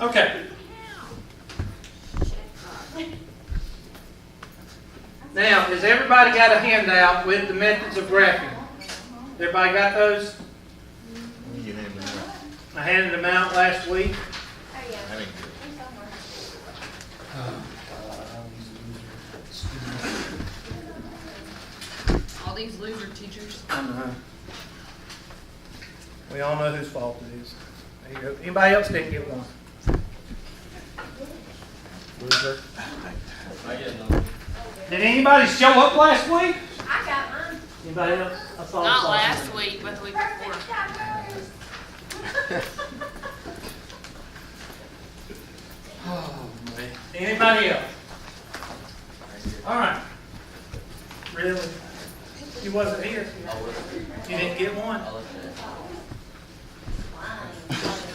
Okay. Now, has everybody got a handout with the methods of graphing? Everybody got those? I handed them out last week. All these loser teachers. We all know whose fault it is. There you go. Anybody else didn't get one? Loser. Did anybody show up last week? I got mine. Anybody else? I saw Not some. last week, but the week before. Oh, man. Anybody else? All right. Really? You wasn't here. You didn't get one?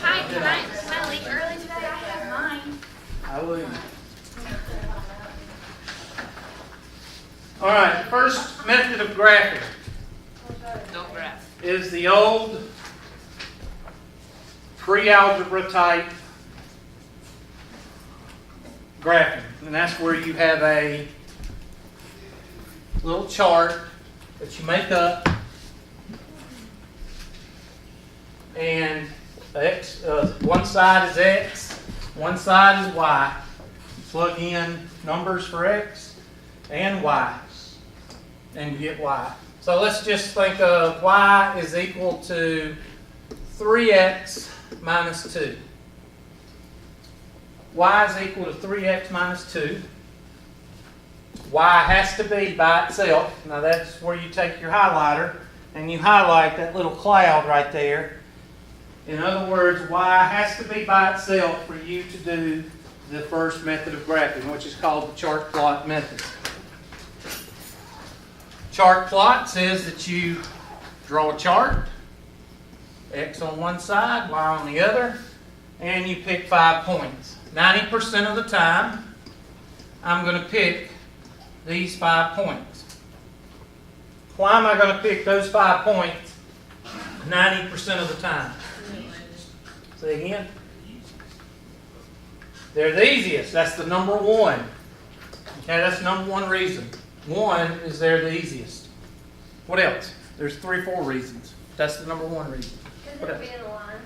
Hi, can I leave early today? I have mine. I will. All right. First method of graphing Don't graph. is the old pre-algebra type graphing. And that's where you have a little chart that you make up, and X, one side is X, one side is Y. You plug in numbers for X and Y, and you get Y. So let's just think of Y is equal to 3X minus 2. Y is equal to 3X minus 2. Y has to be by itself. Now that's where you take your highlighter and you highlight that little cloud right there. In other words, Y has to be by itself for you to do the first method of graphing, which is called the chart plot method. Chart plot says that you draw a chart, X on one side, Y on the other, and you pick 5 points. 90% of the time, I'm going to pick these 5 points. Why am I going to pick those 5 points 90% of the time? Say again? They're the easiest. That's the number one. Okay, that's the number one reason. One is they're the easiest. What else? There's 3 or 4 reasons. That's the number one reason. Could it be in a line?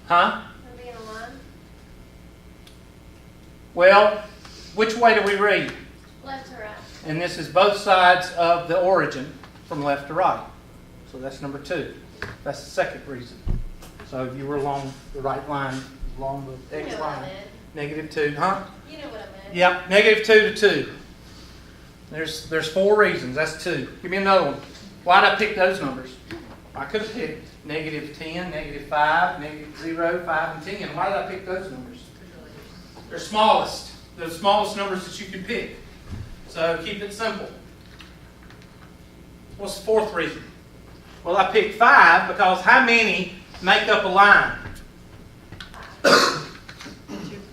Huh? Could it be in a line? Well, which way do we read? Left to right. And this is both sides of the origin from left to right. So that's number 2. That's the second reason. So if you were along the right line, along the X line, -2, huh? You know what I meant. Yep, -2 to 2. There's 4 reasons. That's 2. Give me another one. Why did I pick those numbers? I could have picked -10, -5, -0, 5, and 10. Why did I pick those numbers? They're smallest. They're the smallest numbers that you can pick. So keep it simple. What's the 4th reason? Well, I picked 5 because how many make up a line?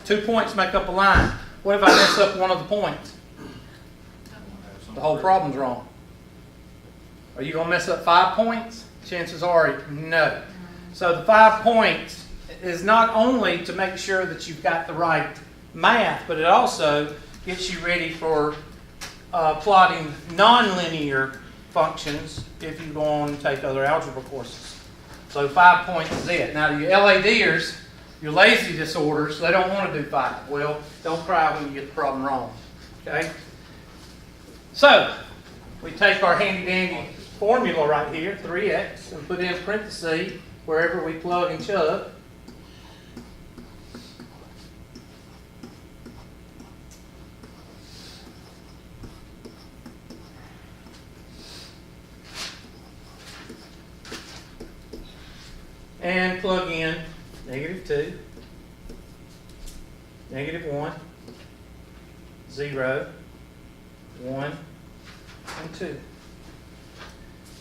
2 points make up a line. What if I mess up one of the points? The whole problem's wrong. Are you going to mess up 5 points? Chances are no. So the 5 points is not only to make sure that you've got the right math, but it also gets you ready for plotting nonlinear functions if you go on and take other algebra courses. So 5 points is it. Now your LADers, your lazy disorders, they don't want to do 5. Well, don't cry when you get the problem wrong. Okay? So, we take our handy dandy formula right here, 3x, and put in parentheses wherever we plug and chug. And plug in -2, -1, 0, 1, and 2.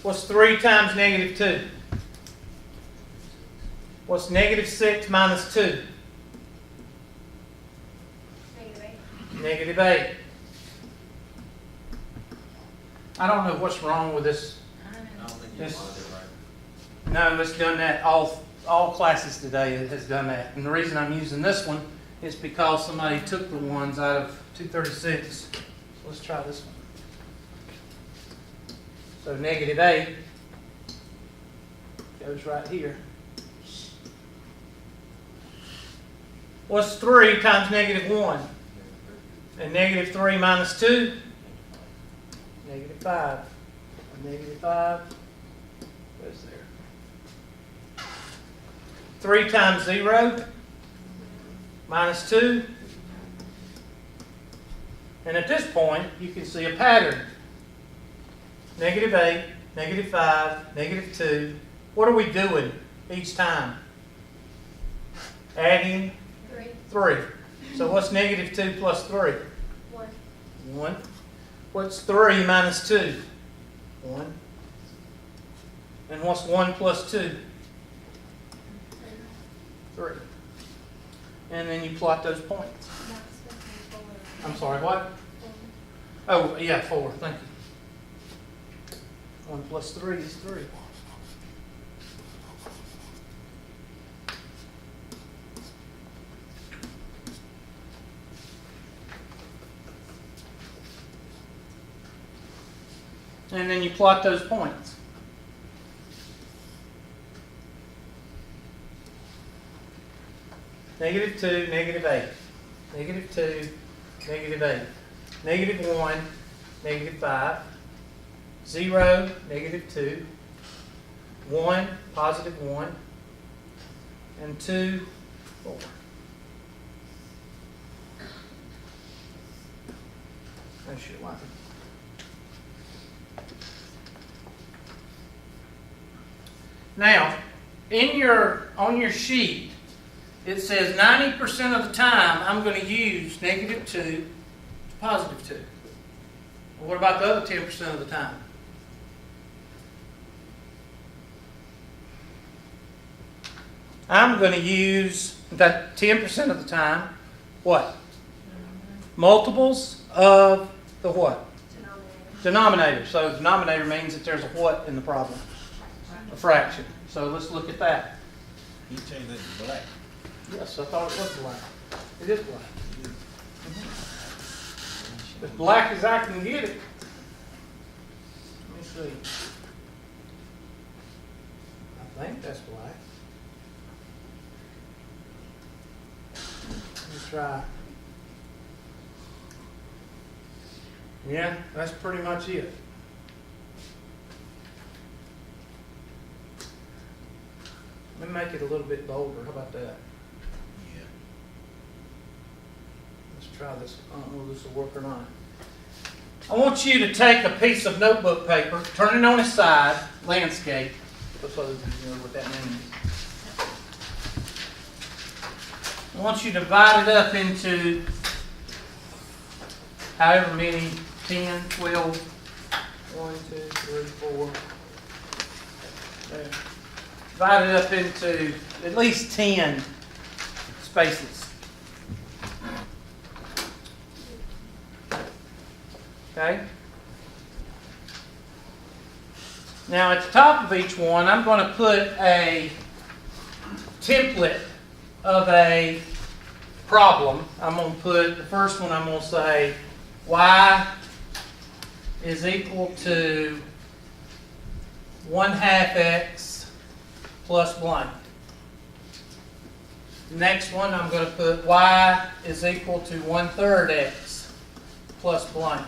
What's 3 times -2? What's -6 minus 2? -8. I don't know what's wrong with this. No, it's done that all all classes today has done that. And the reason I'm using this one is because somebody took the ones out of 236. So let's try this one. So negative 8 goes right here. What's 3 times negative 1? And negative 3 minus 2? Negative 5. And negative 5 goes there. 3 times 0 minus 2. And at this point, you can see a pattern. Negative 8, negative 5, negative 2. What are we doing each time? Adding 3. So what's negative 2 plus 3? 1. 1. What's 3 minus 2? 1. And what's 1 plus 2? 3. And then you plot those points. I'm sorry, what? Oh, yeah, 4. Thank you. 1 plus 3 is 3. And then you plot those points. Negative 2, negative 8. Negative 2, negative 8. Negative 1, negative 5. 0, negative 2. 1, positive 1. And 2, 4. That's your line. Now, on your sheet, it says 90% of the time I'm going to use negative 2 to positive 2. Well, what about the other 10% of the time? I'm going to use that 10% of the time, what? Multiples of the what? Denominator. So denominator means that there's a what in the problem? A fraction. So let's look at that. You change that to black. Yes, I thought it was black. It is black. As black as I can get it. Let me see. I think that's black. Let me try. Yeah, that's pretty much it. Let me make it a little bit bolder. How about that? Yeah. Let's try this. I don't know if this will work or not. I want you to take a piece of notebook paper, turn it on its side, landscape, just so that you know what that means. I want you to divide it up into however many, 10, 12, 1, 2, 3, 4. There. Divide it up into at least 10 spaces. Okay? Now at the top of each one, I'm going to put a template of a problem. I'm going to put, the first one I'm going to say, y is equal to 1/2 x plus blank. Next one, I'm going to put y is equal to 1/3 x plus blank.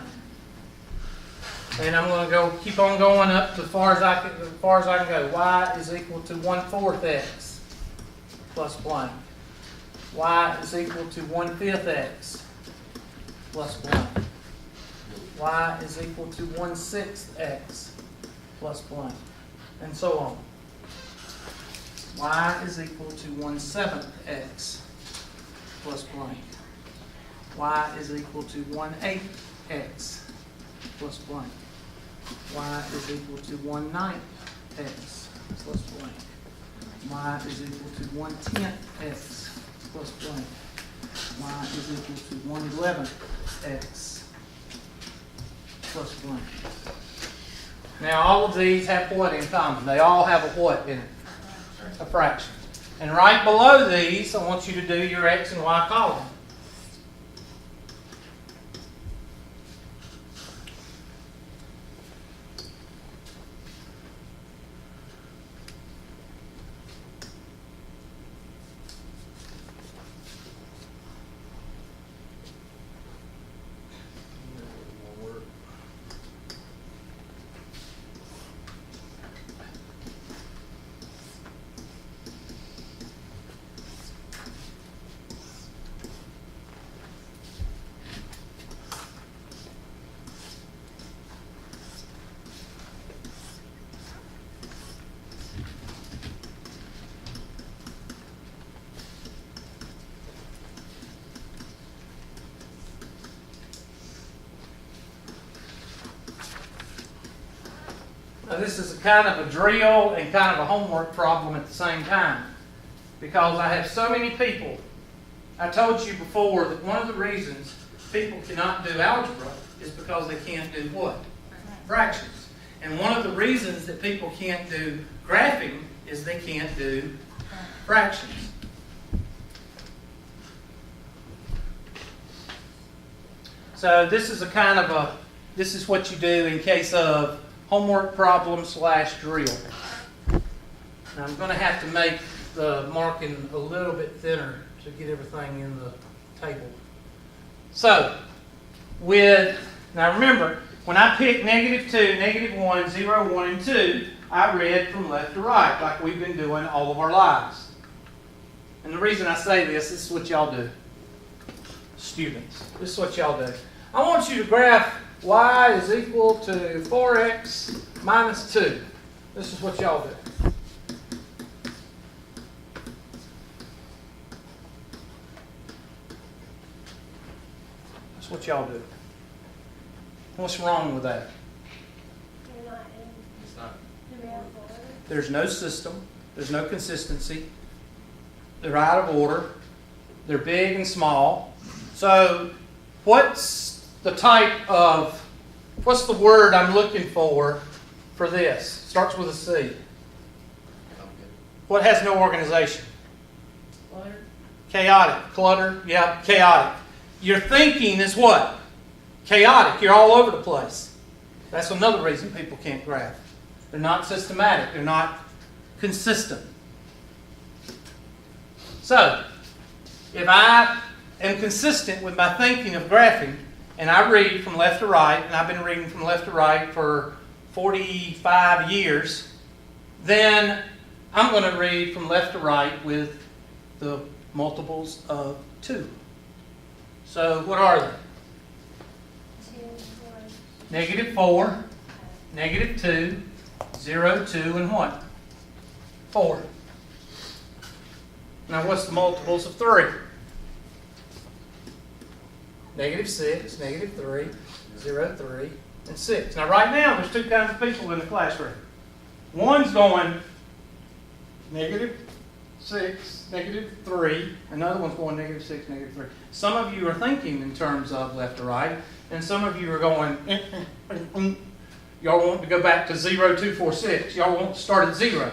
And I'm going to keep on going up as far as I can go. Y is equal to 1/4 x plus blank. Y is equal to 1/5 x plus blank. Y is equal to 1/6 x plus blank. And so on. Y is equal to 1/7 x plus blank. Y is equal to 1/8 x plus blank. Y is equal to 1/9 x plus blank. Y is equal to 1/10 x plus blank. Y is equal to 1/11 x plus blank. Now all of these have what in common? They all have a what in it? A fraction. And right below these, I want you to do your X and Y column. Now this is a kind of a drill and kind of a homework problem at the same time, because I have so many people. I told you before that one of the reasons people cannot do algebra is because they can't do what? Fractions. And one of the reasons that people can't do graphing is they can't do fractions. So this is a kind of a, this is what you do in case of homework problem / drill. Now I'm going to have to make the marking a little bit thinner to get everything in the table. So, now remember, when I picked -2, -1, 0, 1, and 2, I read from left to right, like we've been doing all of our lives. And the reason I say this is what y'all do. Students, this is what y'all do. I want you to graph y is equal to 4x minus 2. This is what y'all do. That's what y'all do. What's wrong with that? There's no system. There's no consistency. They're out of order. They're big and small. So what's the word I'm looking for this? Starts with a C. What has no organization? Clutter. Chaotic. Clutter. Yeah, chaotic. Your thinking is what? Chaotic. You're all over the place. That's another reason people can't graph. They're not systematic. They're not consistent. So, if I am consistent with my thinking of graphing, and I read from left to right, and I've been reading from left to right for 45 years, then I'm going to read from left to right with the multiples of 2. So what are they? -4, -2, 0, 2, and what? 4. Now what's the multiples of 3? -6, -3, 0, 3, and 6. Now right now there's 2 kinds of people in the classroom. One's going -6, -3. Another one's going -6, -3. Some of you are thinking in terms of left to right, and some of you are going, y'all want to go back to 0, 2, 4, 6. Y'all want to start at 0.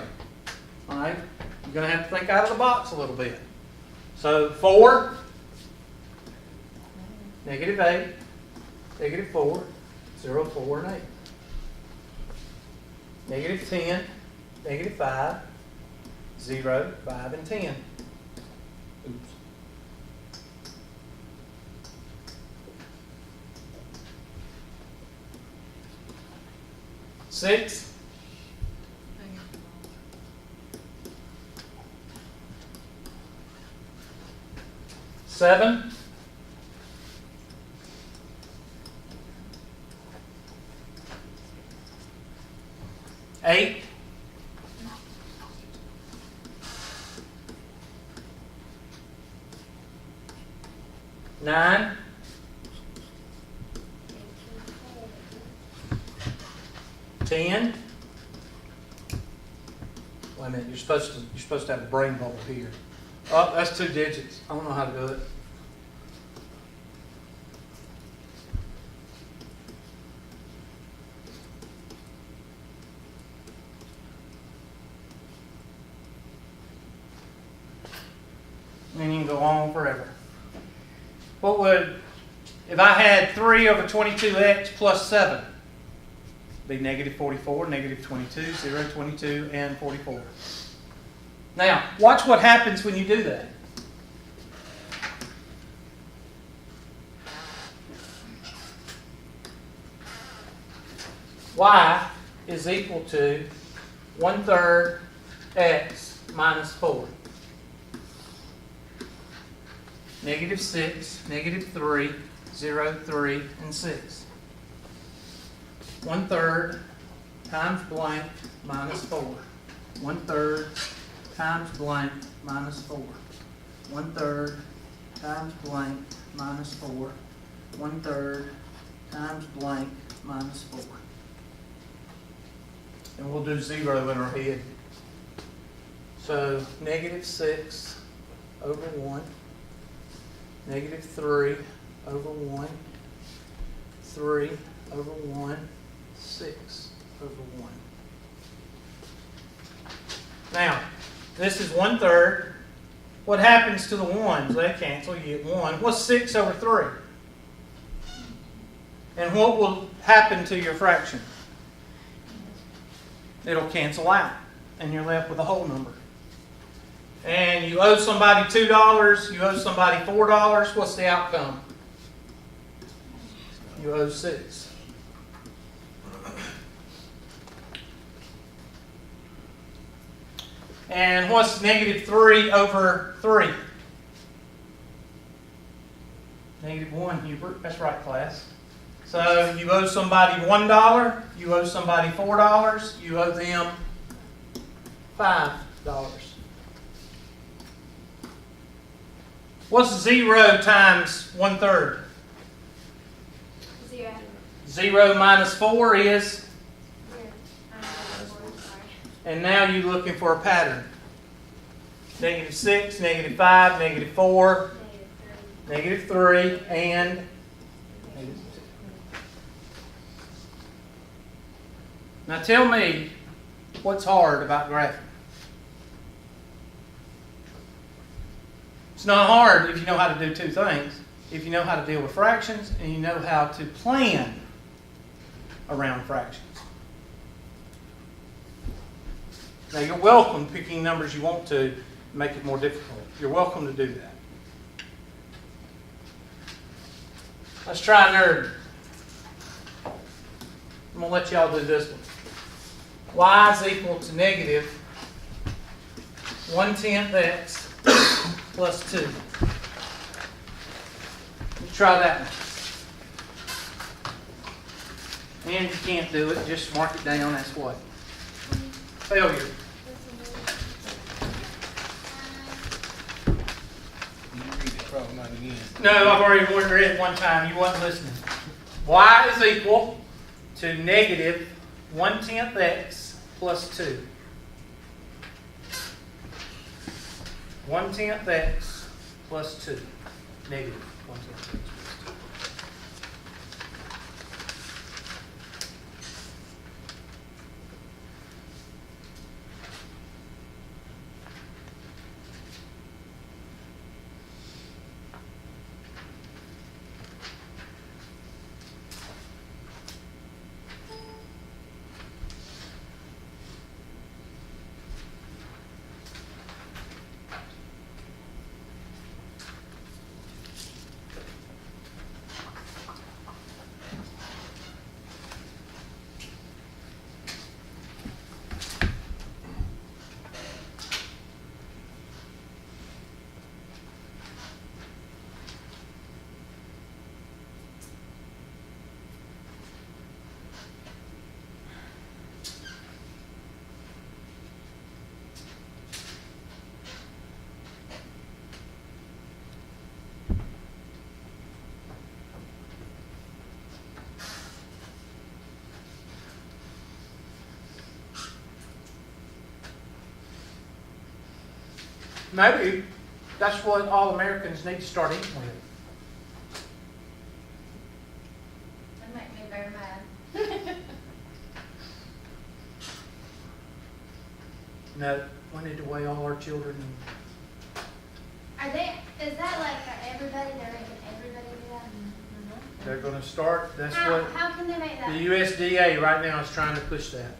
All right? You're going to have to think out of the box a little bit. So 4, -8, -4, 0, 4, and 8. -10, -5, 0, 5, and 10. Oops. Six. 7. 8. 9. 10. Wait a minute, you're supposed to have a brain bubble here. Oh, that's 2 digits. I don't know how to do it. then you can go on forever. What would, if I had 3 over 22x plus 7, be negative 44, negative 22, 0, 22, and 44. Now, watch what happens when you do that. Y is equal to 1/3 x minus 4. Negative 6, negative 3, 0, 3, and 6. 1/3 times blank minus 4. 1/3 times blank minus 4. 1/3 times blank minus 4. 1/3 times blank minus 4. And we'll do 0 in our head. So negative 6 over 1. Negative 3 over 1. 3 over 1. 6 over 1. Now, this is 1/3. What happens to the 1s? They cancel. You get 1. What's 6 over 3? And what will happen to your fraction? It'll cancel out, and you're left with a whole number. And you owe somebody $2, you owe somebody $4, what's the outcome? You owe 6. And what's negative 3 over 3? Negative 1, Hubert. That's right, class. So you owe somebody $1, you owe somebody $4, you owe them $5. What's 0 times 1/3? 0. 0 minus 4 is, 0. and now you're looking for a pattern. Negative 6, negative 5, negative 4, negative 3, and negative 2. Now tell me what's hard about graphing. It's not hard if you know how to do two things. If you know how to deal with fractions and you know how to plan around fractions. Now you're welcome picking numbers you want to make it more difficult. You're welcome to do that. Let's try nerd. I'm going to let y'all do this one. Y is equal to negative 1/10 x plus 2. Let's try that one. And if you can't do it, just mark it down as what? Failure. You can read the problem out again. No, I've already read it one time. You wasn't listening. Y is equal to negative 1/10 x plus 2. 1/10 x plus 2. Negative 1/10 x plus 2. Maybe that's what all Americans need to start eating with. That make me very mad. No, we need to weigh all our children. I Is that like for everybody? They're making everybody do that? They're going to start, that's How, what how can they make that? the USDA right now is trying to push that.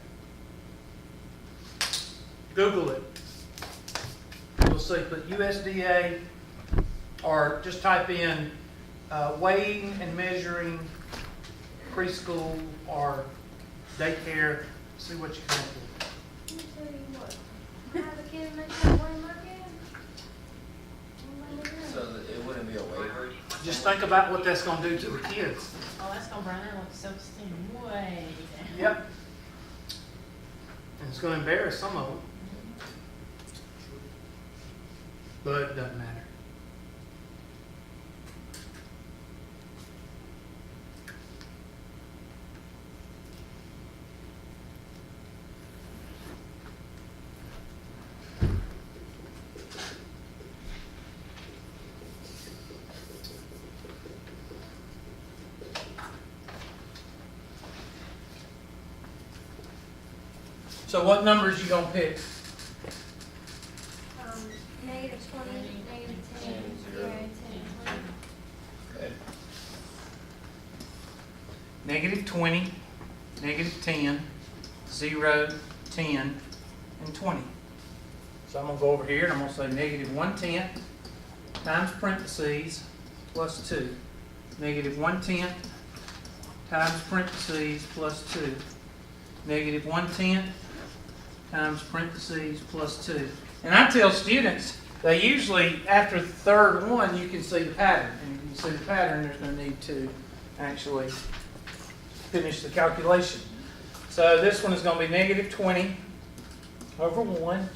Google it. You'll see, put USDA or just type in weighing and measuring preschool or daycare, see what you come up with. Let me tell you what. Have a kid make that one market. So that it wouldn't be a waiver? Just think about what that's going to do to the kids. Oh, that's gonna burn their self-esteem way down. Yep. And it's going to embarrass some of them. But it doesn't matter. So what numbers you gonna pick? Negative 20, negative 10, 0, 10, 20. Okay. Negative 20, negative 10, 0, 10, and 20. So I'm gonna go over here and I'm gonna say negative 1/10 times parentheses plus 2. Negative 1/10 times parentheses plus 2. Negative 1/10 times parentheses plus 2. And I tell students, they usually, after the third one, you can see the pattern. And if you can see the pattern, there's going to need to actually finish the calculation. So this one is going to be negative 20 over 1,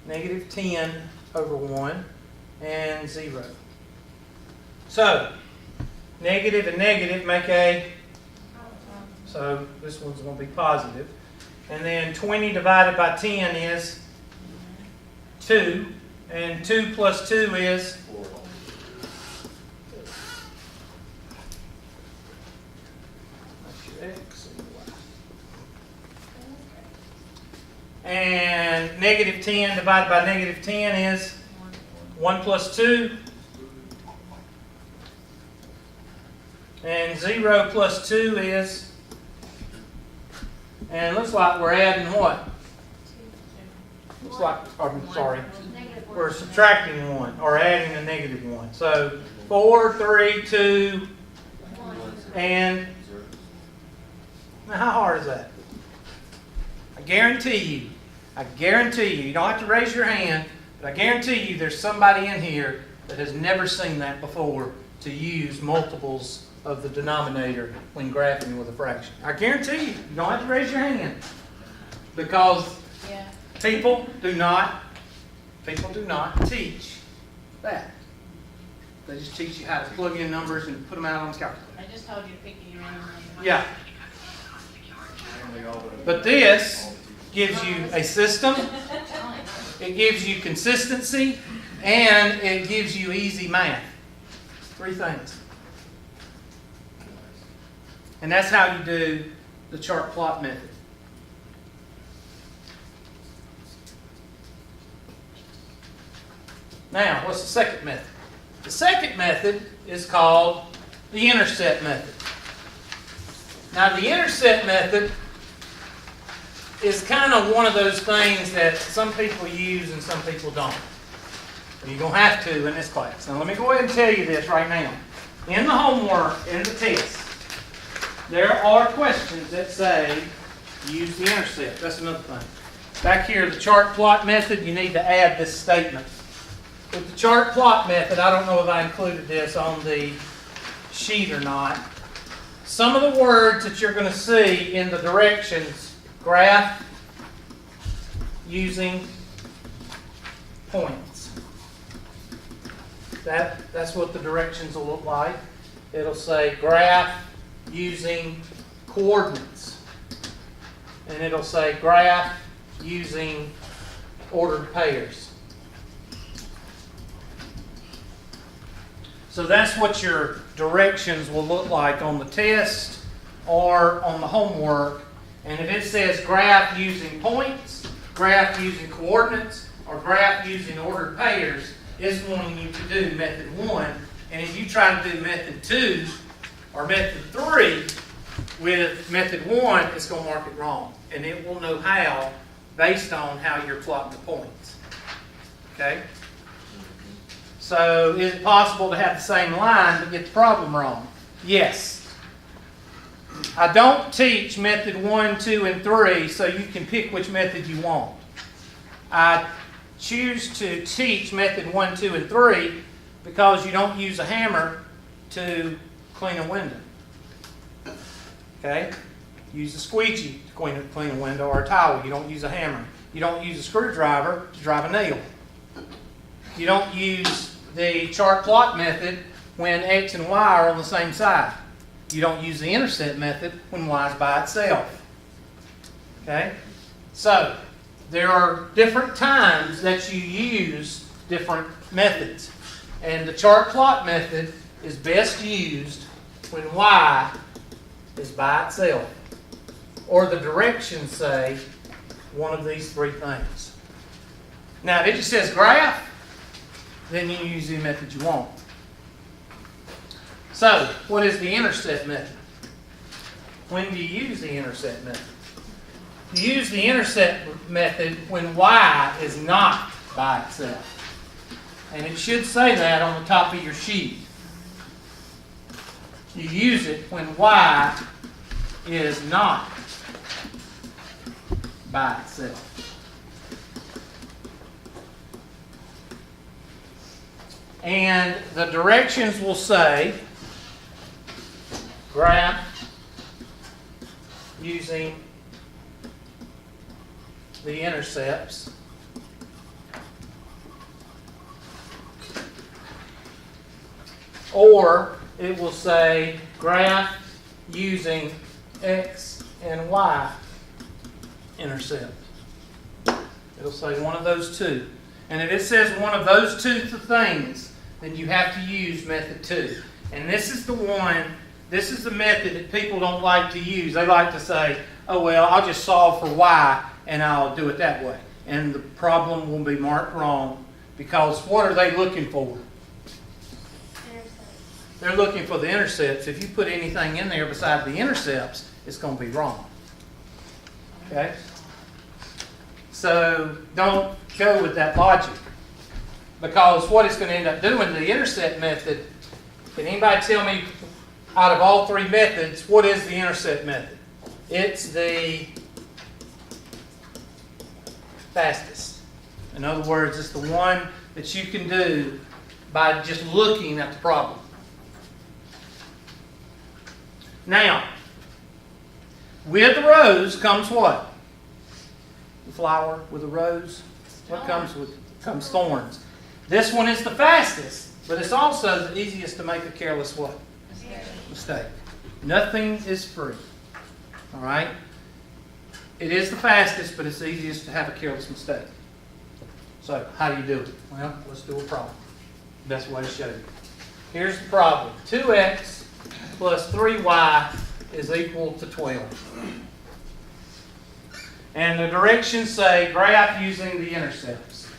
negative 10 over 1, and 0. So, negative and negative make a, so this one's going to be positive. And then 20 divided by 10 is 2. And 2 plus 2 is 4. that's your X and your Y. And negative 10 divided by negative 10 is 1 plus 2. And 0 plus 2 is, and it looks like we're adding what? Looks like, I'm sorry, Negative 1. we're subtracting 1 or adding a negative 1. So 4, 3, 2, and now how hard is that? I guarantee you, you don't have to raise your hand, but I guarantee you there's somebody in here that has never seen that before to use multiples of the denominator when graphing with a fraction. I guarantee you don't have to raise your hand because Yeah. people do not teach that. They just teach you how to plug in numbers and put them out on the calculator. I just told you to pick your own name. Yeah. But this gives you a system, it gives you consistency, and it gives you easy math. 3 things. And that's how you do the chart plot method. Now, what's the second method? The second method is called the intercept method. Now, the intercept method is kind of one of those things that some people use and some people don't. You're going to have to in this class. Now, let me go ahead and tell you this right now. In the homework, in the test, there are questions that say use the intercept. That's another thing. Back here, the chart plot method, you need to add this statement. With the chart plot method, I don't know if I included this on the sheet or not. Some of the words that you're going to see in the directions, graph using points. That's what the directions will look like. It'll say graph using coordinates. And it'll say graph using ordered pairs. So that's what your directions will look like on the test or on the homework. And if it says graph using points, graph using coordinates, or graph using ordered pairs, is wanting you to do method 1, and if you try to do method 2 or method 3 with method 1, it's going to mark it wrong. And it will know how based on how you're plotting the points. Okay? So is it possible to have the same line but get the problem wrong? Yes. I don't teach method 1, 2, and 3 so you can pick which method you want. I choose to teach method 1, 2, and 3 because you don't use a hammer to clean a window. Okay? Use a squeegee to clean a window, or a towel. You don't use a hammer. You don't use a screwdriver to drive a nail. You don't use the chart plot method when X and Y are on the same side. You don't use the intercept method when Y is by itself. Okay? So, there are different times that you use different methods. And the chart plot method is best used when Y is by itself. Or the directions say one of these three things. Now, if it just says graph, then you use the method you want. So, what is the intercept method? When do you use the intercept method? You use the intercept method when Y is not by itself. And it should say that on the top of your sheet. You use it when Y is not by itself. And the directions will say graph using the intercepts. Or it will say graph using X and Y intercept. It'll say one of those two. And if it says one of those two things, then you have to use method 2. And this is the one, this is the method that people don't like to use. They like to say, oh well, I'll just solve for Y and I'll do it that way. And the problem will be marked wrong because what are they looking for? They're looking for the intercepts. If you put anything in there besides the intercepts, it's going to be wrong. Okay? So don't go with that logic. Because what it's going to end up doing, the intercept method, can anybody tell me out of all three methods, what is the intercept method? It's the fastest. In other words, it's the one that you can do by just looking at the problem. Now, with the rose comes what? The flower with a rose. What comes with? Comes thorns. This one is the fastest, but it's also the easiest to make a careless what? Mistake. Nothing is free. All right? It is the fastest, but it's the easiest to have a careless mistake. So, how do you do it? Well, let's do a problem. Best way to show you. Here's the problem. 2x plus 3y is equal to 12. And the directions say graph using the intercepts.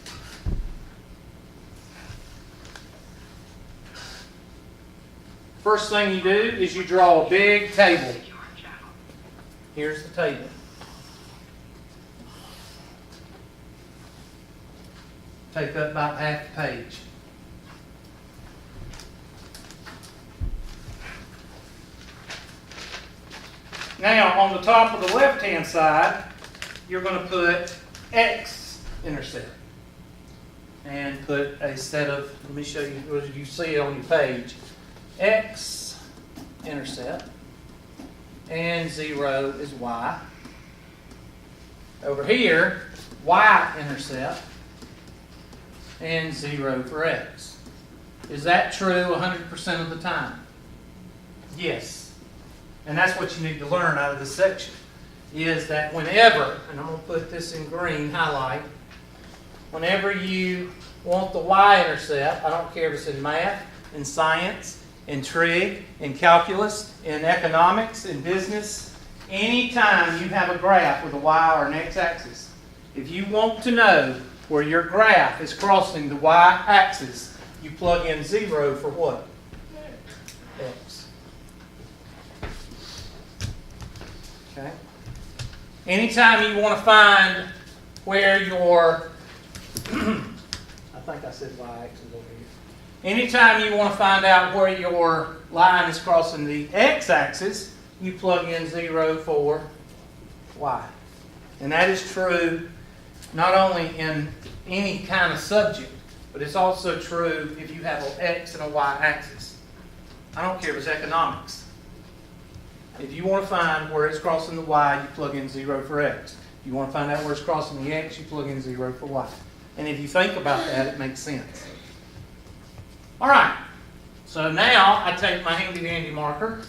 First thing you do is you draw a big table. Here's the table. Take up about half the page. Now, on the top of the left-hand side, you're going to put X intercept. And put a set of, let me show you, what you see it on your page. X intercept. And 0 is Y. Over here, Y intercept. And 0 for X. Is that true 100% of the time? Yes. And that's what you need to learn out of this section, is that whenever, and I'm going to put this in green, highlight, whenever you want the y-intercept, I don't care if it's in math, in science, in trig, in calculus, in economics, in business, anytime you have a graph with a y or an x-axis, if you want to know where your graph is crossing the y-axis, you plug in 0 for what? X. Okay. Anytime you want to find where your, I think I said y-axis over here. Anytime you want to find out where your line is crossing the x-axis, you plug in 0 for y. And that is true not only in any kind of subject, but it's also true if you have an x and a y-axis. I don't care if it's economics. If you want to find where it's crossing the y, you plug in 0 for x. If you want to find out where it's crossing the x, you plug in 0 for y. And if you think about that, it makes sense. All right. So now I take my handy-dandy marker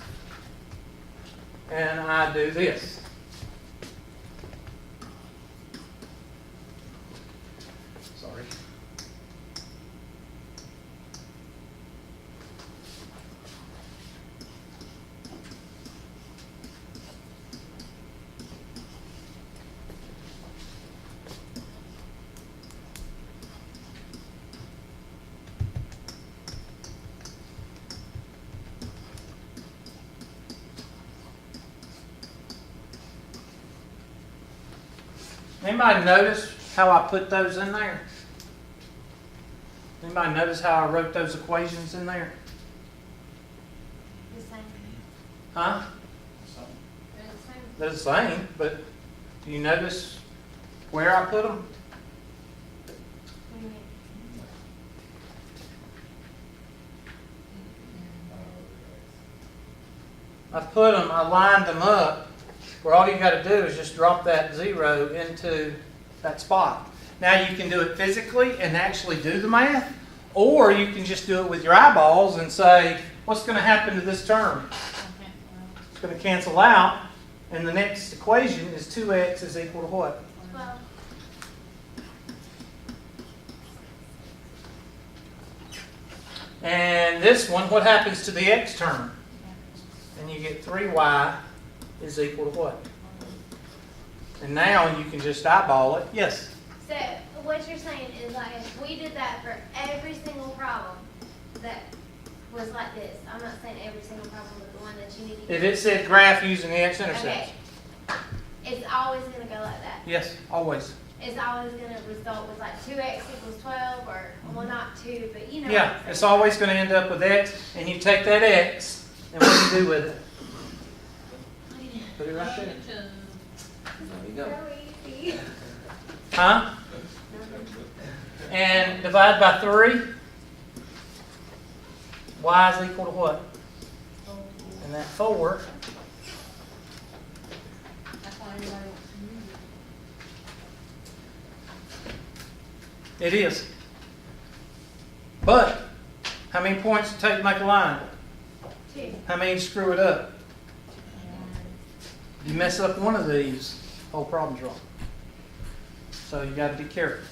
and I do this. Sorry. Anybody notice how I put those in there? Anybody notice how I wrote those equations in there? The same. Huh? They're the same. They're the same, but do you notice where I put them? What do you mean? I lined them up where all you got to do is just drop that 0 into that spot. Now you can do it physically and actually do the math, or you can just do it with your eyeballs and say, what's going to happen to this term? It's going to cancel out, and the next equation is 2x is equal to what? 12. And this one, what happens to the x term? And you get 3y is equal to what? And now you can just eyeball it. Yes? So what you're saying is like if we did that for every single problem that was like this, I'm not saying every single problem, but the one that you need to If it said graph using the x-intercepts. Okay. It's always going to go like that. Yes, always. It's always going to result with like 2x equals 12 or, well, not 2, but you know. Yeah, what I'm it's saying. always going to end up with x, and you take that x, and what do you do with it? Put it right there. There you go. So easy. Huh? And divide by 3. Y is equal to what? And that 4. That's why everybody wants to use it. It is. But, how many points does it take to make a line? 2. How many to screw it up? You mess up one of these, whole problem's wrong. So you got to be careful.